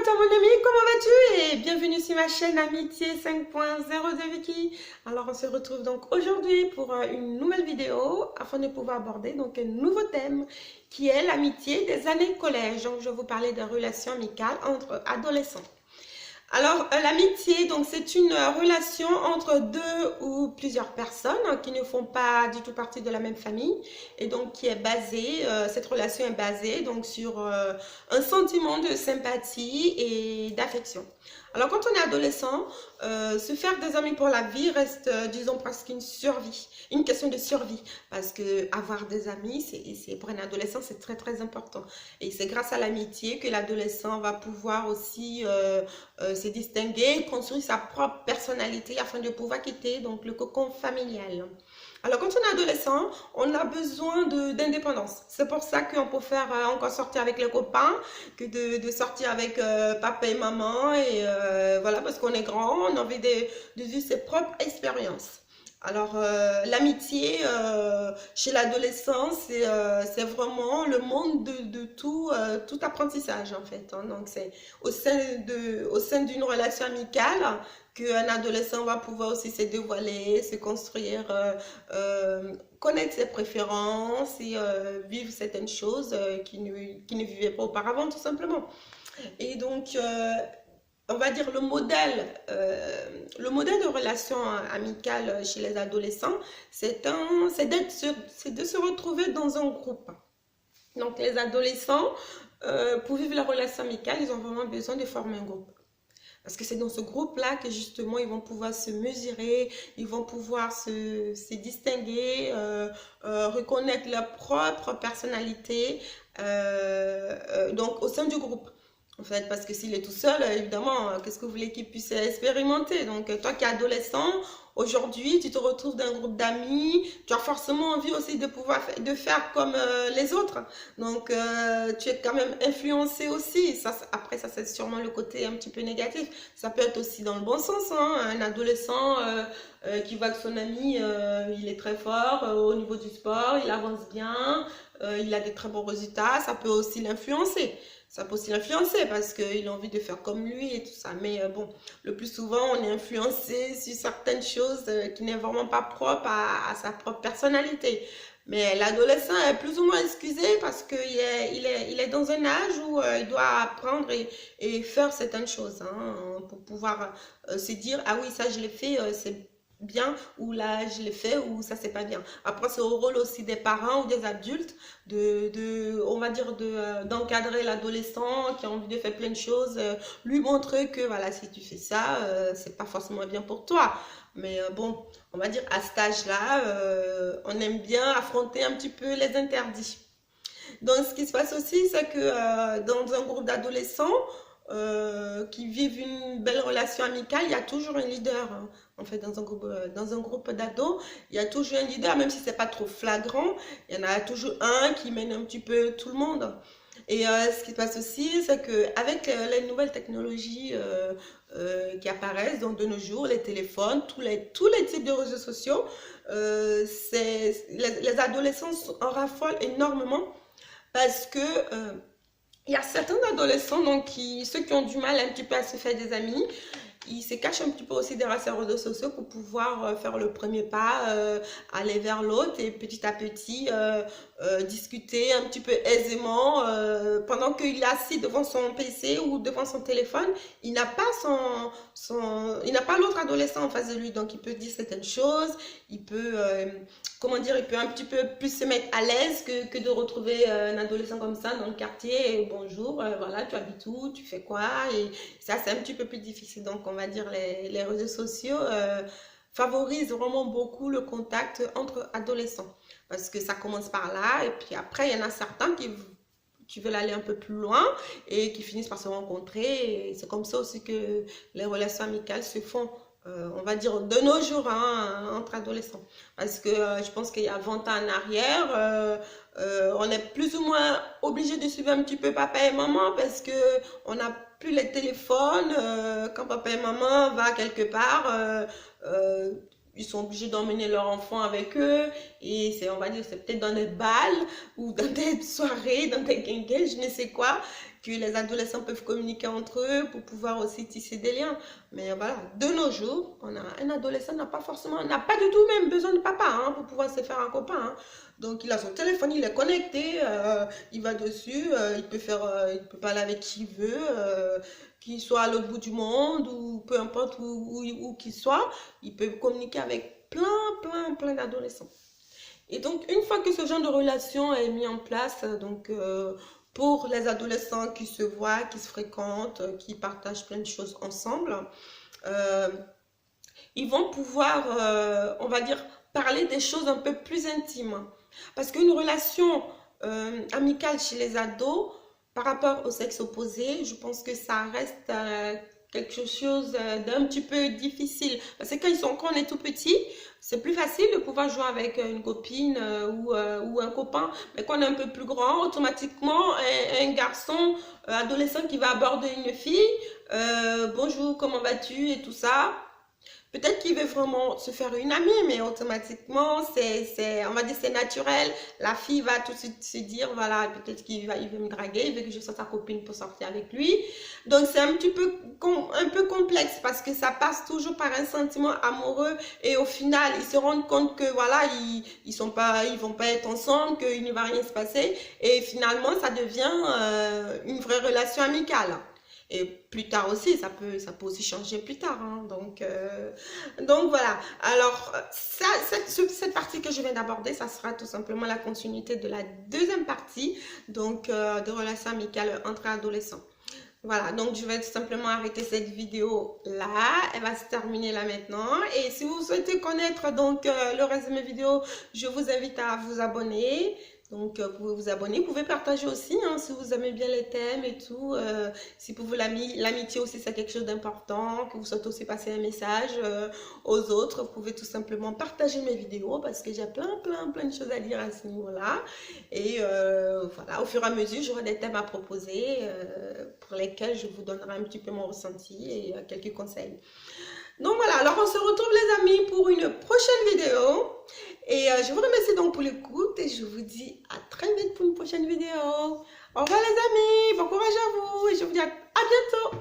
à toi mon ami, comment vas-tu? Et bienvenue sur ma chaîne Amitié 5.0 de Vicky. Alors on se retrouve donc aujourd'hui pour une nouvelle vidéo afin de pouvoir aborder donc un nouveau thème qui est l'amitié des années collège. Donc je vais vous parler des relations amicales entre adolescents. Alors, l'amitié, donc c'est une relation entre deux ou plusieurs personnes qui ne font pas du tout partie de la même famille et donc qui est basée, cette relation est basée donc sur un sentiment de sympathie et d'affection. Alors, quand on est adolescent, se faire des amis pour la vie reste, disons, presque une survie, une question de survie parce que avoir des amis, c'est pour un adolescent, c'est très très important et c'est grâce à l'amitié que l'adolescent va pouvoir aussi se distinguer, construire sa propre personnalité afin de pouvoir quitter donc le cocon familial. Alors, quand on est adolescent, on a besoin d'indépendance. C'est pour ça qu'on peut faire encore sortir avec les copains que de sortir avec papa et maman. Et voilà, parce qu'on est grand, on a envie de vivre ses propres expériences. Alors, l'amitié chez l'adolescent, c'est vraiment le monde de tout apprentissage, en fait. Hein. Donc, c'est au sein d'une relation amicale qu'un adolescent va pouvoir aussi se dévoiler, se construire, connaître ses préférences et vivre certaines choses qu'il ne vivait pas auparavant, tout simplement. Et donc, on va dire le modèle de relation amicale chez les adolescents, c'est de se retrouver dans un groupe. Donc les adolescents, pour vivre la relation amicale, ils ont vraiment besoin de former un groupe. Parce que c'est dans ce groupe-là que justement ils vont pouvoir se mesurer, ils vont pouvoir se distinguer, reconnaître leur propre personnalité, donc au sein du groupe. En fait, parce que s'il est tout seul, évidemment, qu'est-ce que vous voulez qu'il puisse expérimenter? Donc, toi qui es adolescent, aujourd'hui, tu te retrouves dans un groupe d'amis, tu as forcément envie aussi de pouvoir de faire comme les autres. Donc, tu es quand même influencé aussi. Ça, après, ça, c'est sûrement le côté un petit peu négatif. Ça peut être aussi dans le bon sens. Hein. Un adolescent qui voit que son ami, il est très fort au niveau du sport, il avance bien, il a des très bons résultats, ça peut aussi l'influencer. Ça peut aussi l'influencer parce qu'il a envie de faire comme lui et tout ça. Mais bon, le plus souvent, on est influencé sur certaines choses qui n'est vraiment pas propre à sa propre personnalité. Mais l'adolescent est plus ou moins excusé parce qu'il est dans un âge où il doit apprendre et faire certaines choses hein, pour pouvoir se dire, ah oui, ça je l'ai fait, c'est bien, ou là je l'ai fait, ou ça c'est pas bien. Après, c'est au rôle aussi des parents ou des adultes on va dire, d'encadrer l'adolescent qui a envie de faire plein de choses, lui montrer que voilà, si tu fais ça, c'est pas forcément bien pour toi. Mais bon, on va dire à cet âge-là, on aime bien affronter un petit peu les interdits. Donc, ce qui se passe aussi, c'est que dans un groupe d'adolescents qui vivent une belle relation amicale, il y a toujours un leader. Hein. En fait, dans un groupe d'ados, il y a toujours un leader, même si c'est pas trop flagrant, il y en a toujours un qui mène un petit peu tout le monde. Et ce qui se passe aussi, c'est qu'avec les nouvelles technologies qui apparaissent donc de nos jours, les téléphones, tous les types de réseaux sociaux, les adolescents en raffolent énormément parce que il y a certains adolescents, donc ceux qui ont du mal un petit peu à se faire des amis, ils se cachent un petit peu aussi derrière ces réseaux sociaux pour pouvoir faire le premier pas, aller vers l'autre et petit à petit discuter un petit peu aisément pendant qu'il est assis devant son PC ou devant son téléphone. Il n'a pas il n'a pas l'autre adolescent en face de lui, donc il peut dire certaines choses, il peut comment dire, il peut un petit peu plus se mettre à l'aise que de retrouver un adolescent comme ça dans le quartier. Et bonjour, voilà, tu habites où, tu fais quoi? Et ça, c'est un petit peu plus difficile. Donc, on va dire les réseaux sociaux favorisent vraiment beaucoup le contact entre adolescents. Parce que ça commence par là. Et puis après, il y en a certains qui veulent aller un peu plus loin et qui finissent par se rencontrer. Et c'est comme ça aussi que les relations amicales se font. On va dire de nos jours hein, entre adolescents parce que je pense qu'il y a 20 ans en arrière on est plus ou moins obligé de suivre un petit peu papa et maman parce que on n'a plus les téléphones quand papa et maman va quelque part ils sont obligés d'emmener leur enfant avec eux et c'est on va dire c'est peut-être dans des balles ou dans des soirées dans des guinguettes je ne sais quoi que les adolescents peuvent communiquer entre eux pour pouvoir aussi tisser des liens. Mais voilà, de nos jours, un adolescent n'a pas forcément, n'a pas du tout même besoin de papa hein, pour pouvoir se faire un copain. Hein. Donc il a son téléphone, il est connecté, il va dessus, il peut parler avec qui il veut, qu'il soit à l'autre bout du monde ou peu importe où qu'il soit, il peut communiquer avec plein d'adolescents. Et donc, une fois que ce genre de relation est mis en place, pour les adolescents qui se voient, qui se fréquentent, qui partagent plein de choses ensemble, euh, ils vont pouvoir, on va dire, parler des choses un peu plus intimes. Parce qu'une relation amicale chez les ados, par rapport au sexe opposé, je pense que ça reste quelque chose d'un petit peu difficile. Parce que quand on est tout petit, c'est plus facile de pouvoir jouer avec une copine ou un copain. Mais quand on est un peu plus grand, automatiquement, un garçon adolescent qui va aborder une fille, bonjour, comment vas-tu et tout ça. Peut-être qu'il veut vraiment se faire une amie, mais automatiquement, on va dire c'est naturel. La fille va tout de suite se dire, voilà, peut-être il veut me draguer, il veut que je sois sa copine pour sortir avec lui. Donc, c'est un peu complexe parce que ça passe toujours par un sentiment amoureux et au final, ils se rendent compte que, voilà, ils vont pas être ensemble, qu'il ne va rien se passer et finalement, ça devient une vraie relation amicale. Et plus tard aussi, ça peut aussi changer plus tard. Hein. Donc voilà. Alors, cette partie que je viens d'aborder, ça sera tout simplement la continuité de la deuxième partie, donc de relations amicales entre adolescents. Voilà, donc je vais tout simplement arrêter cette vidéo là, elle va se terminer là maintenant. Et si vous souhaitez connaître donc le reste de mes vidéos, je vous invite à vous abonner. Donc, vous pouvez vous abonner, vous pouvez partager aussi hein, si vous aimez bien les thèmes et tout. Si pour vous l'amitié aussi c'est quelque chose d'important, que vous souhaitez aussi passer un message aux autres, vous pouvez tout simplement partager mes vidéos parce que j'ai plein de choses à dire à ce niveau-là. Et voilà, au fur et à mesure, j'aurai des thèmes à proposer pour lesquels je vous donnerai un petit peu mon ressenti et quelques conseils. Donc voilà, alors on se retrouve les amis pour une prochaine vidéo. Et je vous remercie donc pour l'écoute et je vous dis à très vite pour une prochaine vidéo. Au revoir les amis, bon courage à vous et je vous dis à bientôt.